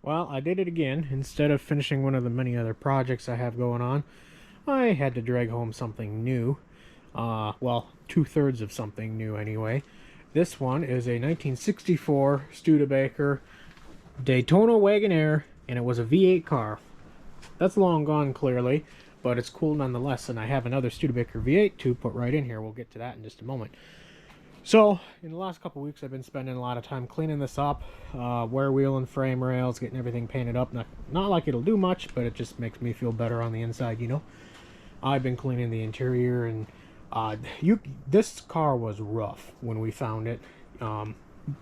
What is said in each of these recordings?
Well, I did it again. Instead of finishing one of the many other projects I have going on, I had to drag home something new. Well, two-thirds of something new anyway. This one is a 1964 Studebaker Daytona Wagonaire, and it was a V8 car. That's long gone, clearly, but it's cool nonetheless, and I have another Studebaker V8 to put right in here. We'll get to that in just a moment. So, in the last couple weeks, I've been spending a lot of time cleaning this up, wear wheel and frame rails, getting everything painted up. Not like it'll do much, but it just makes me feel better on the inside, you know. I've been cleaning the interior, and this car was rough when we found it.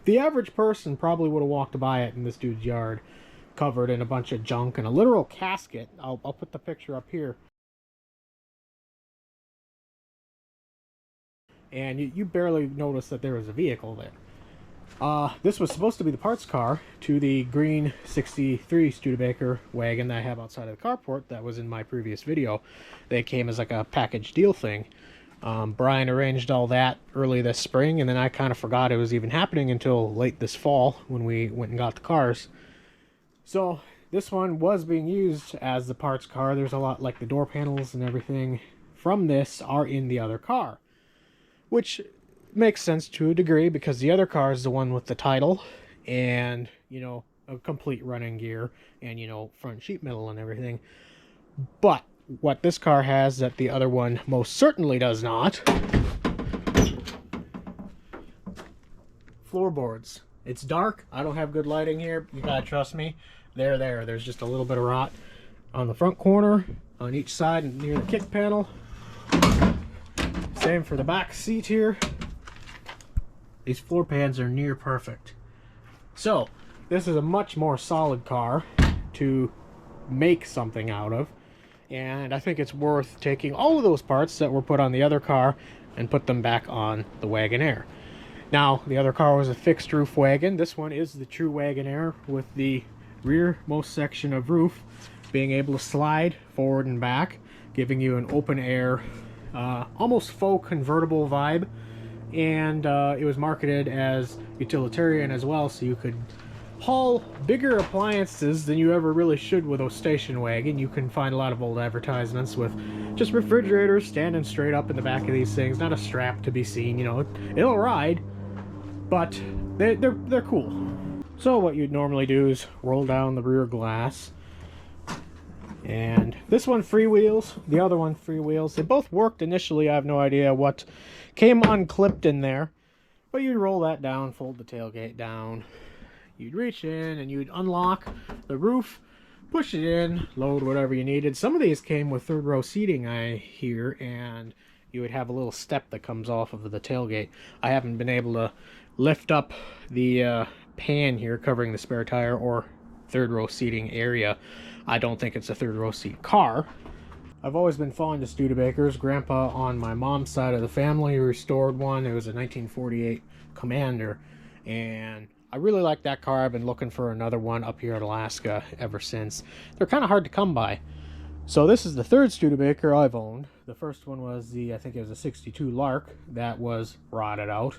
The average person probably would have walked by it in this dude's yard, covered in a bunch of junk and a literal casket. I'll put the picture up here. And you barely noticed that there was a vehicle there. This was supposed to be the parts car to the green 63 Studebaker wagon that I have outside of the carport that was in my previous video. They came as like a package deal thing. Brian arranged all that early this spring, and then I kind of forgot it was even happening until late this fall when we went and got the cars. So this one was being used as the parts car. There's a lot, like the door panels and everything from this are in the other car, which makes sense to a degree because the other car is the one with the title and, you know, a complete running gear and, you know, front sheet metal and everything. But what this car has that the other one most certainly does not: floorboards. It's dark. I don't have good lighting here. You gotta trust me. There's just a little bit of rot on the front corner, on each side and near the kick panel. Same for the back seat here. These floor pans are near perfect. So this is a much more solid car to make something out of, and I think it's worth taking all of those parts that were put on the other car and put them back on the Wagonaire. Now, the other car was a fixed roof wagon. This one is the true Wagonaire with the rearmost section of roof being able to slide forward and back, giving you an open air, almost faux convertible vibe. And it was marketed as utilitarian as well, so you could haul bigger appliances than you ever really should with a station wagon. You can find a lot of old advertisements with just refrigerators standing straight up in the back of these things, not a strap to be seen. You know, it'll ride, but they're cool. So what you'd normally do is roll down the rear glass, and this one freewheels, the other one freewheels. They both worked initially. I have no idea what came unclipped in there, but you'd roll that down, fold the tailgate down, you'd reach in and you'd unlock the roof, push it in, load whatever you needed. Some of these came with third row seating, I hear, and you would have a little step that comes off of the tailgate. I haven't been able to lift up the pan here covering the spare tire or third row seating area. I don't think it's a third row seat car. I've always been fond of Studebakers. Grandpa on my mom's side of the family restored one. It was a 1948 Commander, and I really like that car. I've been looking for another one up here in Alaska ever since. They're kind of hard to come by. So this is the third Studebaker I've owned. The first one was I think it was a 62 Lark that was rotted out.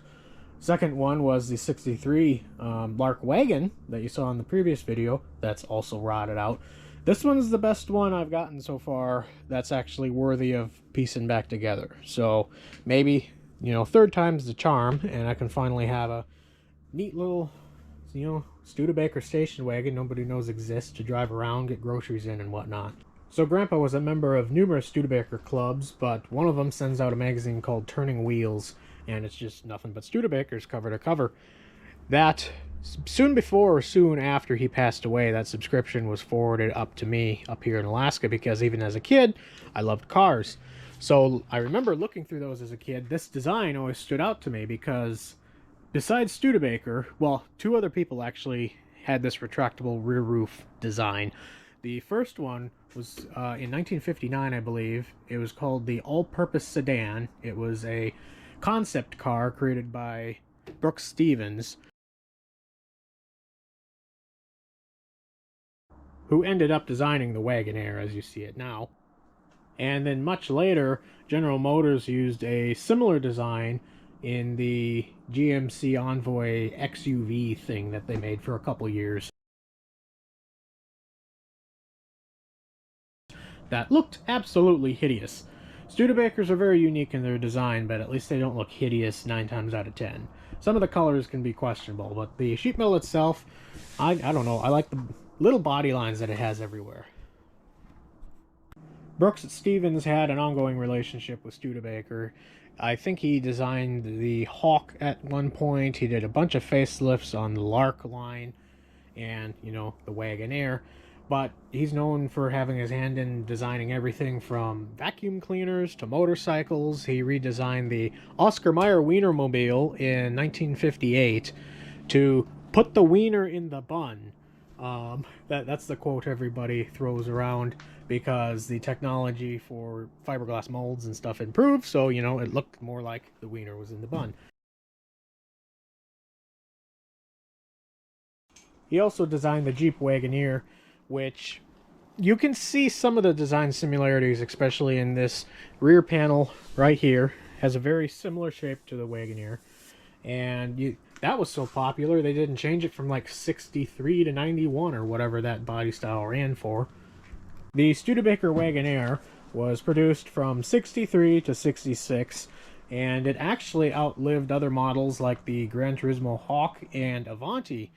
Second one was the 63 Lark wagon that you saw in the previous video. That's also rotted out. This one's the best one I've gotten so far that's actually worthy of piecing back together. So maybe, you know, third time's the charm, and I can finally have a neat little, you know, Studebaker station wagon nobody knows exists to drive around, get groceries in and whatnot. So Grandpa was a member of numerous Studebaker clubs, but one of them sends out a magazine called Turning Wheels, and it's just nothing but Studebakers cover to cover. That, soon before or soon after he passed away, that subscription was forwarded up to me up here in Alaska, because even as a kid, I loved cars. So I remember looking through those as a kid. This design always stood out to me because besides Studebaker, well, two other people actually had this retractable rear roof design. The first one was in 1959, I believe. It was called the All-Purpose Sedan. It was a concept car created by Brooks Stevens, who ended up designing the Wagonaire as you see it now. And then much later, General Motors used a similar design in the GMC Envoy XUV thing that they made for a couple years. that looked absolutely hideous. Studebakers are very unique in their design, but at least they don't look hideous 9 times out of 10. Some of the colors can be questionable, but the sheet metal itself, I don't know, I like the little body lines that it has everywhere. Brooks Stevens had an ongoing relationship with Studebaker. I think he designed the Hawk at one point. He did a bunch of facelifts on the Lark line and, you know, the Wagonaire. But he's known for having his hand in designing everything from vacuum cleaners to motorcycles. He redesigned the Oscar Mayer Wienermobile in 1958 to put the wiener in the bun. That's the quote everybody throws around, because the technology for fiberglass molds and stuff improved, so, you know, it looked more like the wiener was in the bun. He also designed the Jeep Wagoneer, which you can see some of the design similarities, especially in this rear panel right here. Has a very similar shape to the Wagoneer, and that was so popular they didn't change it from like 63 to 91 or whatever that body style ran for. The Studebaker Wagonaire was produced from 63 to 66, and it actually outlived other models like the Gran Turismo Hawk and Avanti.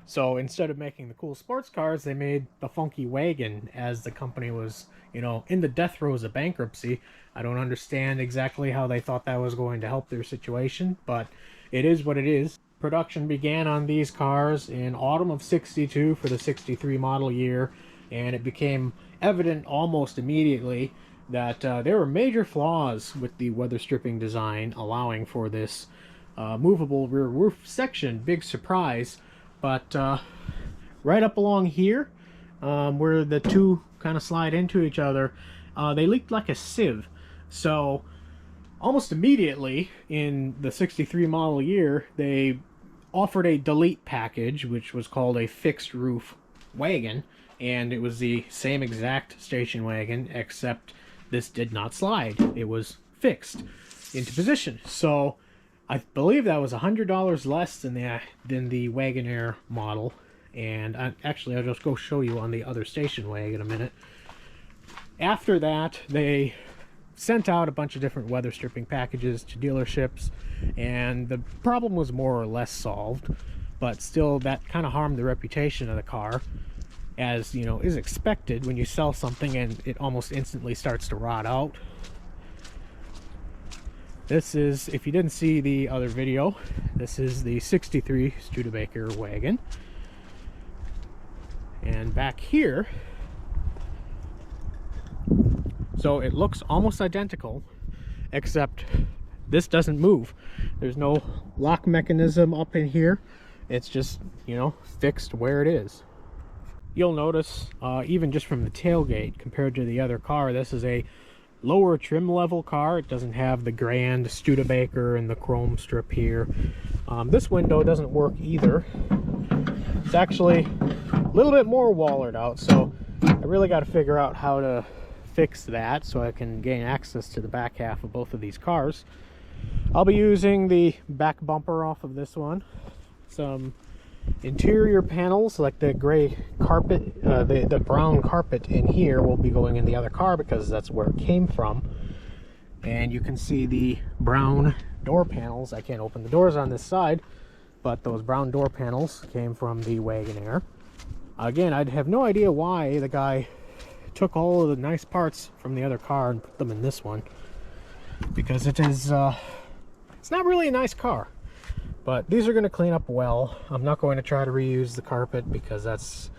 So instead of making the cool sports cars, they made the funky wagon, as the company was, you know, in the death throes of bankruptcy. I don't understand exactly how they thought that was going to help their situation, but it is what it is. Production began on these cars in autumn of 62 for the 63 model year, and it became evident almost immediately that there were major flaws with the weather stripping design, allowing for this movable rear roof section. Big surprise. But right up along here, where the two kind of slide into each other, they leaked like a sieve. So almost immediately in the 63 model year, they offered a delete package, which was called a fixed roof wagon, and it was the same exact station wagon, except this did not slide. It was fixed into position. So I believe that was $100 less than the Wagonaire model. And actually, I'll just go show you on the other station wagon in a minute. After that, they sent out a bunch of different weather stripping packages to dealerships, and the problem was more or less solved, but still that kind of harmed the reputation of the car, as, you know, is expected when you sell something and it almost instantly starts to rot out. This is, if you didn't see the other video, this is the 63 Studebaker wagon. And back here, so it looks almost identical, except this doesn't move. There's no lock mechanism up in here. It's just, you know, fixed where it is. You'll notice, even just from the tailgate compared to the other car, this is a lower trim level car. It doesn't have the grand Studebaker and the chrome strip here. This window doesn't work either. It's actually a little bit more wallered out, so I really got to figure out how to fix that so I can gain access to the back half of both of these cars. I'll be using the back bumper off of this one, some interior panels like the gray carpet, the brown carpet in here will be going in the other car because that's where it came from. And you can see the brown door panels. I can't open the doors on this side, but those brown door panels came from the Wagonaire. Again, I'd have no idea why the guy took all of the nice parts from the other car and put them in this one, because it is it's not really a nice car. But these are going to clean up well. I'm not going to try to reuse the carpet because that's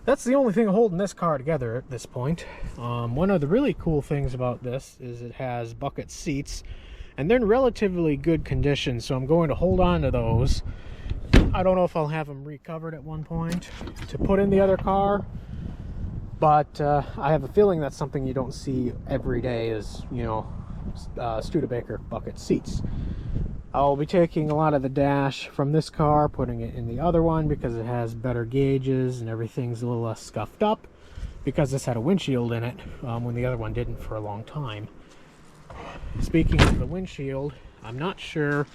the only thing holding this car together at this point. One of the really cool things about this is it has bucket seats, and they're in relatively good condition, so I'm going to hold on to those. I don't know if I'll have them recovered at one point to put in the other car, but I have a feeling that's something you don't see every day, is, you know, Studebaker bucket seats. I'll be taking a lot of the dash from this car, putting it in the other one because it has better gauges and everything's a little less scuffed up, because this had a windshield in it when the other one didn't for a long time. Speaking of the windshield, I'm not sure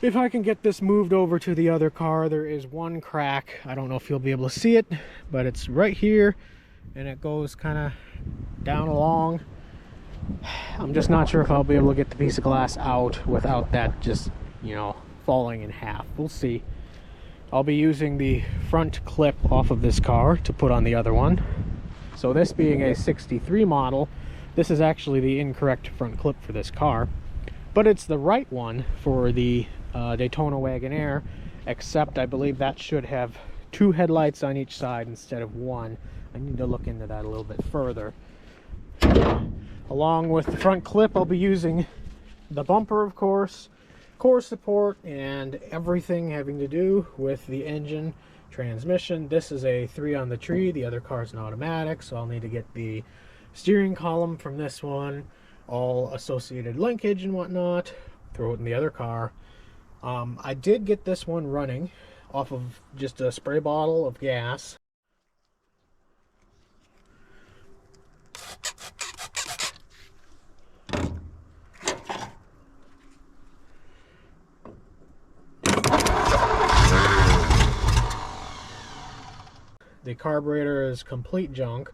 if I can get this moved over to the other car. There is one crack. I don't know if you'll be able to see it, but it's right here and it goes kind of down along. I'm just not sure if I'll be able to get the piece of glass out without that just, you know, falling in half. We'll see. I'll be using the front clip off of this car to put on the other one. So this being a 63 model, this is actually the incorrect front clip for this car, but it's the right one for the Daytona Wagonaire, except I believe that should have 2 headlights on each side instead of 1. I need to look into that a little bit further. Along with the front clip, I'll be using the bumper, of course, core support, and everything having to do with the engine, transmission. This is a 3 on the tree. The other car is an automatic, so I'll need to get the steering column from this one, all associated linkage and whatnot, throw it in the other car. I did get this one running off of just a spray bottle of gas. The carburetor is complete junk,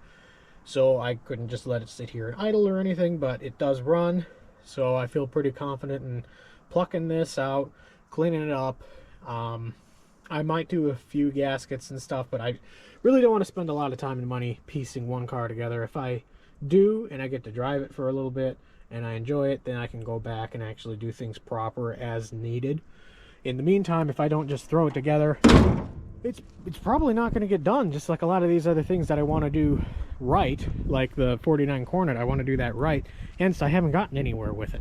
so I couldn't just let it sit here and idle or anything, but it does run, so I feel pretty confident in plucking this out, cleaning it up. I might do a few gaskets and stuff, but I really don't want to spend a lot of time and money piecing one car together. If I do, and I get to drive it for a little bit, and I enjoy it, then I can go back and actually do things proper as needed. In the meantime, if I don't just throw it together, it's probably not going to get done, just like a lot of these other things that I want to do right, like the 49 Cornet. I want to do that right, hence I haven't gotten anywhere with it.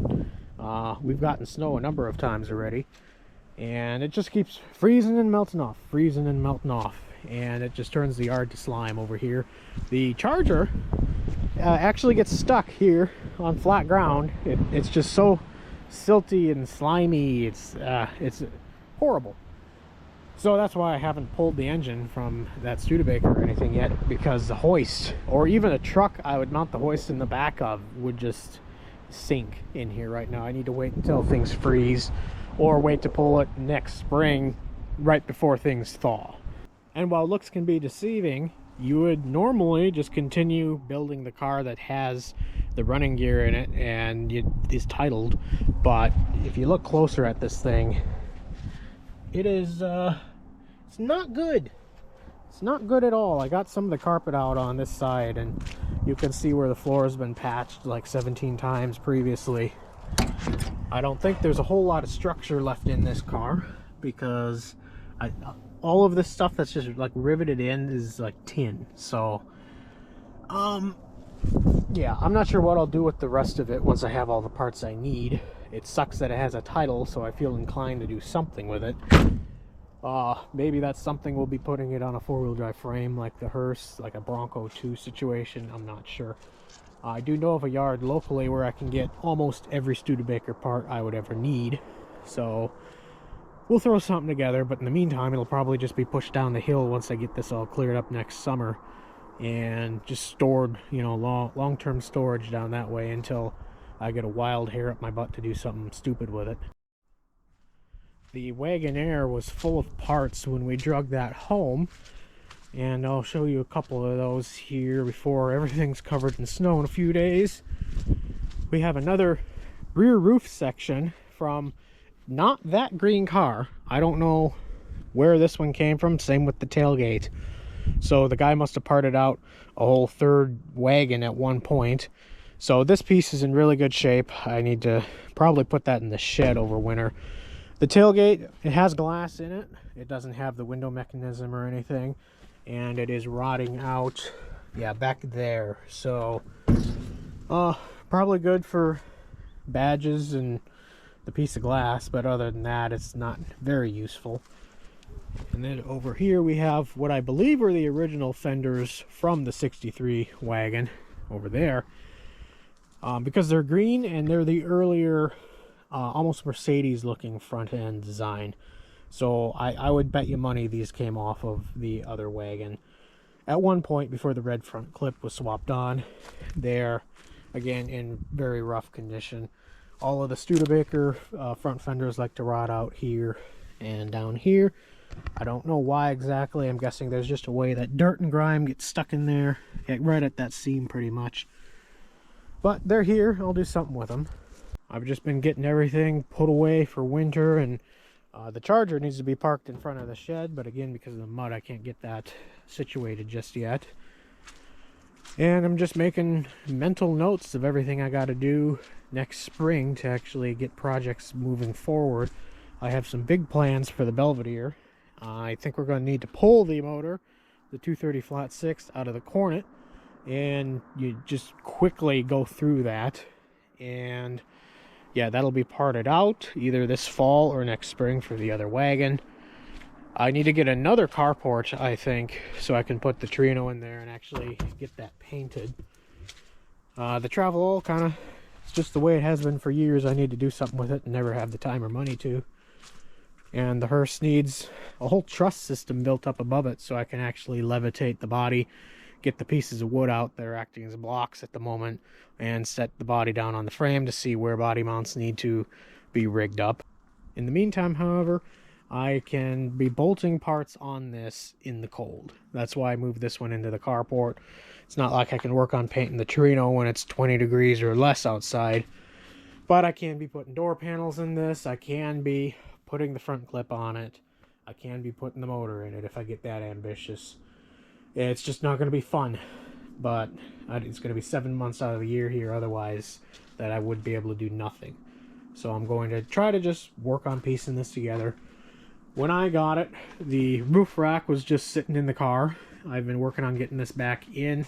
We've gotten snow a number of times already, and it just keeps freezing and melting off, freezing and melting off, and it just turns the yard to slime over here. The Charger actually gets stuck here on flat ground. It's just so silty and slimy. It's horrible. So that's why I haven't pulled the engine from that Studebaker or anything yet, because the hoist, or even a truck I would mount the hoist in the back of, would just sink in here right now. I need to wait until things freeze, or wait to pull it next spring right before things thaw. And while looks can be deceiving, you would normally just continue building the car that has the running gear in it and it is titled, but if you look closer at this thing, it is it's not good. It's not good at all. I got some of the carpet out on this side, and you can see where the floor has been patched like 17 times previously. I don't think there's a whole lot of structure left in this car, because all of this stuff that's just like riveted in is like tin. So yeah, I'm not sure what I'll do with the rest of it once I have all the parts I need. It sucks that it has a title, so I feel inclined to do something with it. Maybe that's something we'll be putting it on a 4-wheel drive frame like the Hearse, like a Bronco 2 situation. I'm not sure. I do know of a yard locally where I can get almost every Studebaker part I would ever need. So we'll throw something together, but in the meantime, it'll probably just be pushed down the hill once I get this all cleared up next summer, and just stored, you know, long-term storage down that way until I get a wild hair up my butt to do something stupid with it. The Wagonaire was full of parts when we drug that home, and I'll show you a couple of those here before everything's covered in snow in a few days. We have another rear roof section from not that green car. I don't know where this one came from. Same with the tailgate. So the guy must have parted out a whole third wagon at one point. So this piece is in really good shape. I need to probably put that in the shed over winter. The tailgate, it has glass in it. It doesn't have the window mechanism or anything, and it is rotting out, yeah, back there. So probably good for badges and the piece of glass, but other than that, it's not very useful. And then over here we have what I believe were the original fenders from the 63 wagon over there, because they're green and they're the earlier almost Mercedes looking front end design. So I would bet you money these came off of the other wagon at one point before the red front clip was swapped on. They're again in very rough condition. All of the Studebaker front fenders like to rot out here and down here. I don't know why exactly. I'm guessing there's just a way that dirt and grime gets stuck in there, right at that seam pretty much. But they're here. I'll do something with them. I've just been getting everything put away for winter, and the Charger needs to be parked in front of the shed, but again, because of the mud, I can't get that situated just yet. And I'm just making mental notes of everything I got to do next spring to actually get projects moving forward. I have some big plans for the Belvedere. I think we're going to need to pull the motor, the 230 flat 6, out of the cornet, and you just quickly go through that. And yeah, that'll be parted out either this fall or next spring for the other wagon. I need to get another carport, I think, so I can put the Torino in there and actually get that painted. The travel oil kind of, it's just the way it has been for years. I need to do something with it and never have the time or money to. And the Hearse needs a whole truss system built up above it so I can actually levitate the body, get the pieces of wood out that are acting as blocks at the moment, and set the body down on the frame to see where body mounts need to be rigged up. In the meantime, however, I can be bolting parts on this in the cold. That's why I moved this one into the carport. It's not like I can work on painting the Torino when it's 20 degrees or less outside. But I can be putting door panels in this. I can be putting the front clip on it. I can be putting the motor in it if I get that ambitious. It's just not going to be fun. But it's going to be 7 months out of the year here otherwise that I would be able to do nothing. So I'm going to try to just work on piecing this together. When I got it, the roof rack was just sitting in the car. I've been working on getting this back in.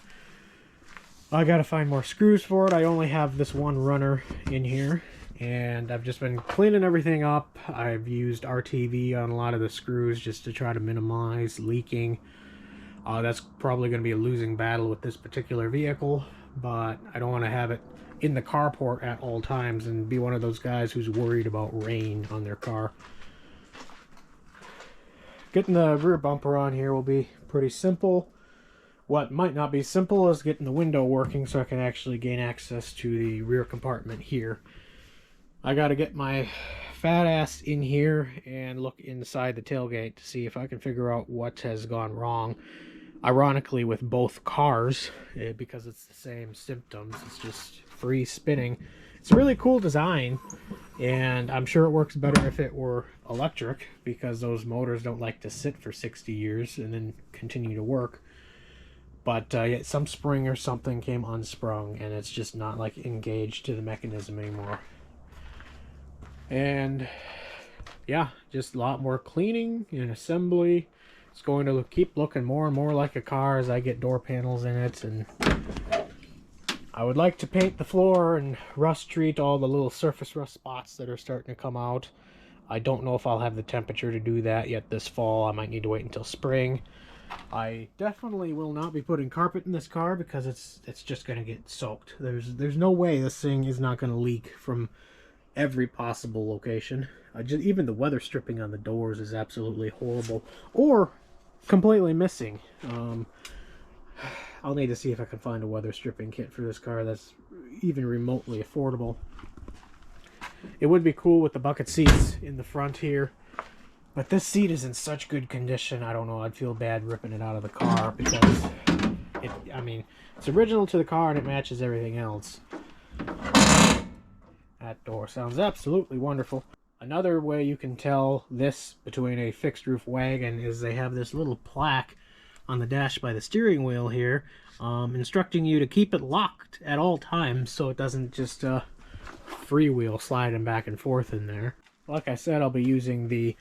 I gotta find more screws for it. I only have this one runner in here, and I've just been cleaning everything up. I've used RTV on a lot of the screws just to try to minimize leaking. That's probably going to be a losing battle with this particular vehicle, but I don't want to have it in the carport at all times and be one of those guys who's worried about rain on their car. Getting the rear bumper on here will be pretty simple. What might not be simple is getting the window working so I can actually gain access to the rear compartment here. I got to get my fat ass in here and look inside the tailgate to see if I can figure out what has gone wrong. Ironically, with both cars, because it's the same symptoms. It's just free spinning. It's a really cool design, and I'm sure it works better if it were electric, because those motors don't like to sit for 60 years and then continue to work. But yeah, some spring or something came unsprung, and it's just not like engaged to the mechanism anymore. And yeah, just a lot more cleaning and assembly. It's going to keep looking more and more like a car as I get door panels in it, and I would like to paint the floor and rust treat all the little surface rust spots that are starting to come out. I don't know if I'll have the temperature to do that yet this fall. I might need to wait until spring. I definitely will not be putting carpet in this car because it's just going to get soaked. There's no way this thing is not going to leak from every possible location. Even the weather stripping on the doors is absolutely horrible, or completely missing. I'll need to see if I can find a weather stripping kit for this car that's even remotely affordable. It would be cool with the bucket seats in the front here, but this seat is in such good condition. I don't know, I'd feel bad ripping it out of the car because it's original to the car and it matches everything else. That door sounds absolutely wonderful. Another way you can tell this between a fixed roof wagon is they have this little plaque on the dash by the steering wheel here, instructing you to keep it locked at all times so it doesn't just freewheel sliding back and forth in there. Like I said, I'll be using the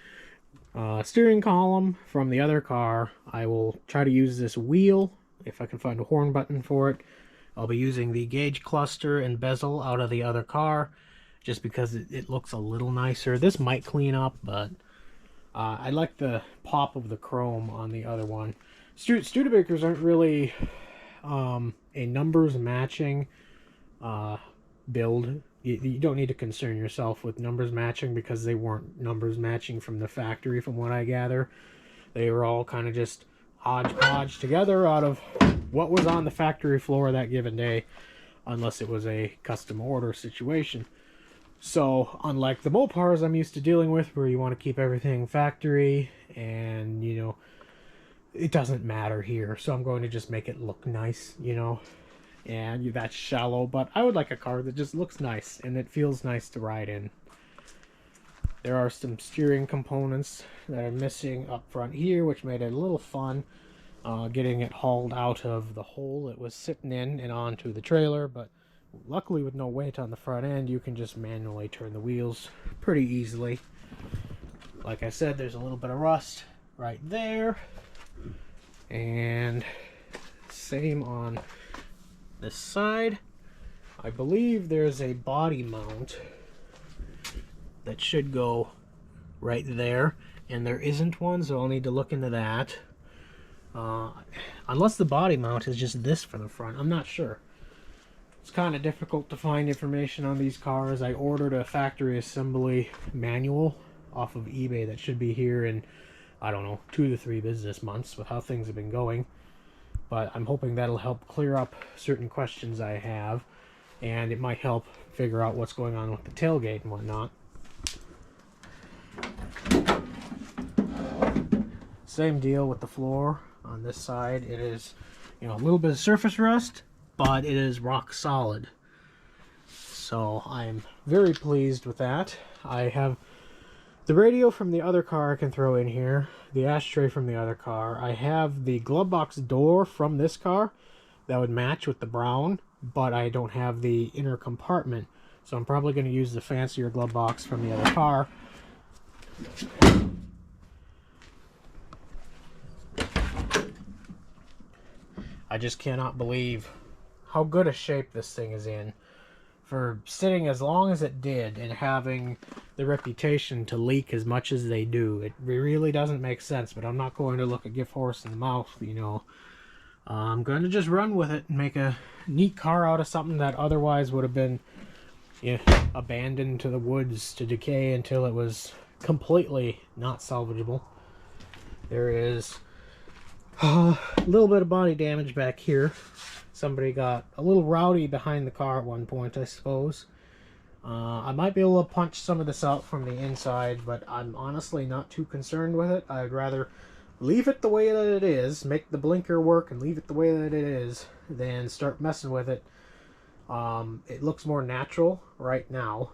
steering column from the other car. I will try to use this wheel if I can find a horn button for it. I'll be using the gauge cluster and bezel out of the other car just because it looks a little nicer. This might clean up, but I like the pop of the chrome on the other one. Studebakers aren't really a numbers matching build. You don't need to concern yourself with numbers matching because they weren't numbers matching from the factory, from what I gather. They were all kind of just hodgepodge together out of what was on the factory floor that given day, unless it was a custom order situation. So unlike the Mopars I'm used to dealing with, where you want to keep everything factory and, you know, it doesn't matter here. So I'm going to just make it look nice, you know, and that's shallow, but I would like a car that just looks nice and it feels nice to ride in. There are some steering components that are missing up front here, which made it a little fun getting it hauled out of the hole it was sitting in and onto the trailer, but luckily with no weight on the front end, you can just manually turn the wheels pretty easily. Like I said, there's a little bit of rust right there, and same on this side. I believe there's a body mount that should go right there, and there isn't one, so I'll need to look into that. Unless the body mount is just this for the front, I'm not sure. It's kind of difficult to find information on these cars. I ordered a factory assembly manual off of eBay that should be here in, I don't know, 2 to 3 business months with how things have been going. But I'm hoping that'll help clear up certain questions I have, and it might help figure out what's going on with the tailgate and whatnot. Same deal with the floor on this side. It is, you know, a little bit of surface rust, but it is rock solid. So I'm very pleased with that. I have the radio from the other car I can throw in here, the ashtray from the other car. I have the glove box door from this car that would match with the brown, but I don't have the inner compartment. So I'm probably going to use the fancier glove box from the other car. I just cannot believe how good a shape this thing is in for sitting as long as it did and having the reputation to leak as much as they do. It really doesn't make sense, but I'm not going to look a gift horse in the mouth, you know. I'm going to just run with it and make a neat car out of something that otherwise would have been, you know, abandoned to the woods to decay until it was completely not salvageable. There is a little bit of body damage back here. Somebody got a little rowdy behind the car at one point, I suppose. I might be able to punch some of this out from the inside, but I'm honestly not too concerned with it. I'd rather leave it the way that it is, make the blinker work and leave it the way that it is, than start messing with it. It looks more natural right now.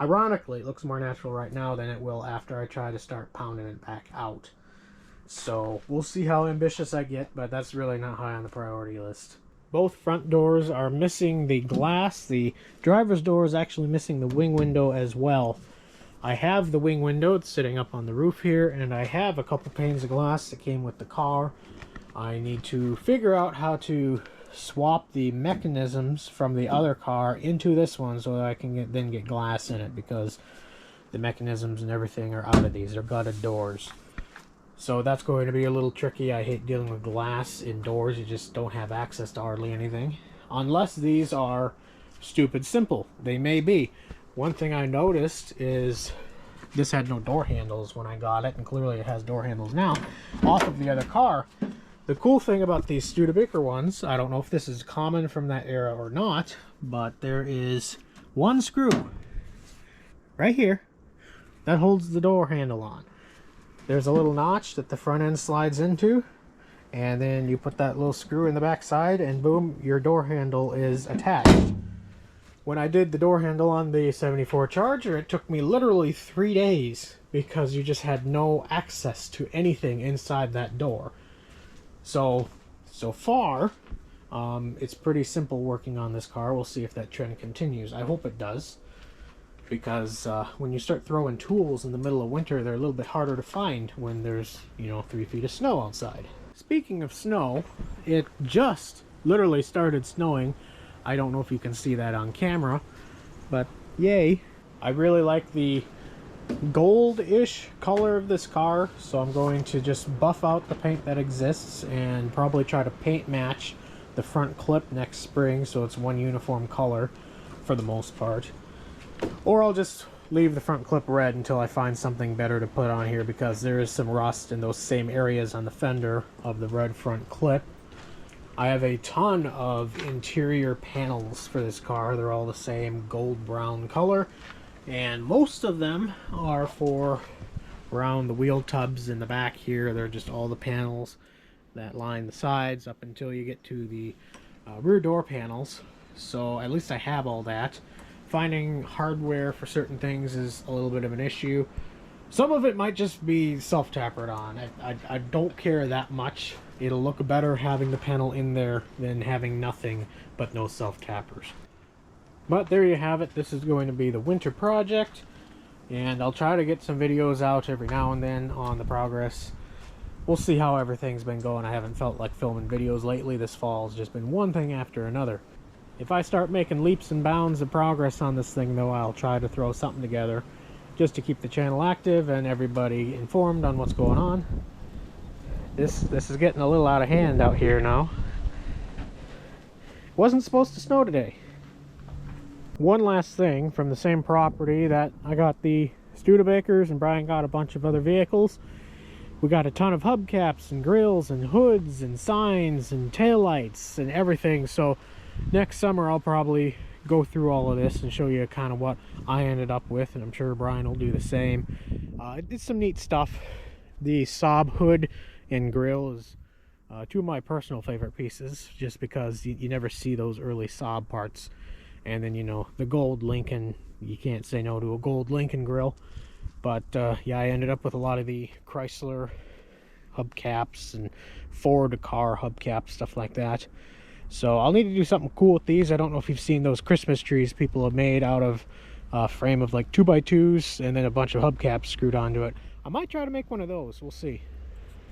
Ironically, it looks more natural right now than it will after I try to start pounding it back out. So we'll see how ambitious I get, but that's really not high on the priority list. Both front doors are missing the glass. The driver's door is actually missing the wing window as well. I have the wing window, it's sitting up on the roof here, and I have a couple panes of glass that came with the car. I need to figure out how to swap the mechanisms from the other car into this one so that I can then get glass in it, because the mechanisms and everything are out of these. They're gutted doors. So that's going to be a little tricky. I hate dealing with glass indoors. You just don't have access to hardly anything. Unless these are stupid simple. They may be. One thing I noticed is this had no door handles when I got it, and clearly it has door handles now, off of the other car. The cool thing about these Studebaker ones, I don't know if this is common from that era or not, but there is one screw right here that holds the door handle on. There's a little notch that the front end slides into, and then you put that little screw in the back side, and boom, your door handle is attached. When I did the door handle on the 74 Charger, it took me literally 3 days because you just had no access to anything inside that door. So far, it's pretty simple working on this car. We'll see if that trend continues. I hope it does. Because when you start throwing tools in the middle of winter, they're a little bit harder to find when there's, you know, 3 feet of snow outside. Speaking of snow, it just literally started snowing. I don't know if you can see that on camera, but yay. I really like the gold-ish color of this car, so I'm going to just buff out the paint that exists and probably try to paint match the front clip next spring so it's one uniform color for the most part. Or I'll just leave the front clip red until I find something better to put on here, because there is some rust in those same areas on the fender of the red front clip. I have a ton of interior panels for this car. They're all the same gold brown color, And most of them are for around the wheel tubs in the back here. They're just all the panels that line the sides up until you get to the rear door panels. So at least I have all that. Finding hardware for certain things is a little bit of an issue. Some of it might just be self-tappered on. I don't care that much. It'll look better having the panel in there than having nothing but no self-tappers. But there you have it. This is going to be the winter project, and I'll try to get some videos out every now and then on the progress. We'll see how everything's been going. I haven't felt like filming videos lately. This fall has just been one thing after another. If I start making leaps and bounds of progress on this thing, though, I'll try to throw something together just to keep the channel active and everybody informed on what's going on. This is getting a little out of hand out here now. It wasn't supposed to snow today. One last thing from the same property that I got the Studebakers and Brian got a bunch of other vehicles. We got a ton of hubcaps and grills and hoods and signs and taillights and everything. So next summer I'll probably go through all of this and show you kind of what I ended up with, and I'm sure Brian will do the same. It's some neat stuff. The Saab hood and grill is two of my personal favorite pieces, just because you never see those early Saab parts. And then, you know, the gold Lincoln, you can't say no to a gold Lincoln grill. But yeah, I ended up with a lot of the Chrysler hubcaps and Ford car hubcaps, stuff like that. So I'll need to do something cool with these. I don't know if you've seen those Christmas trees people have made out of a frame of like 2x2s and then a bunch of hubcaps screwed onto it. I might try to make one of those. We'll see.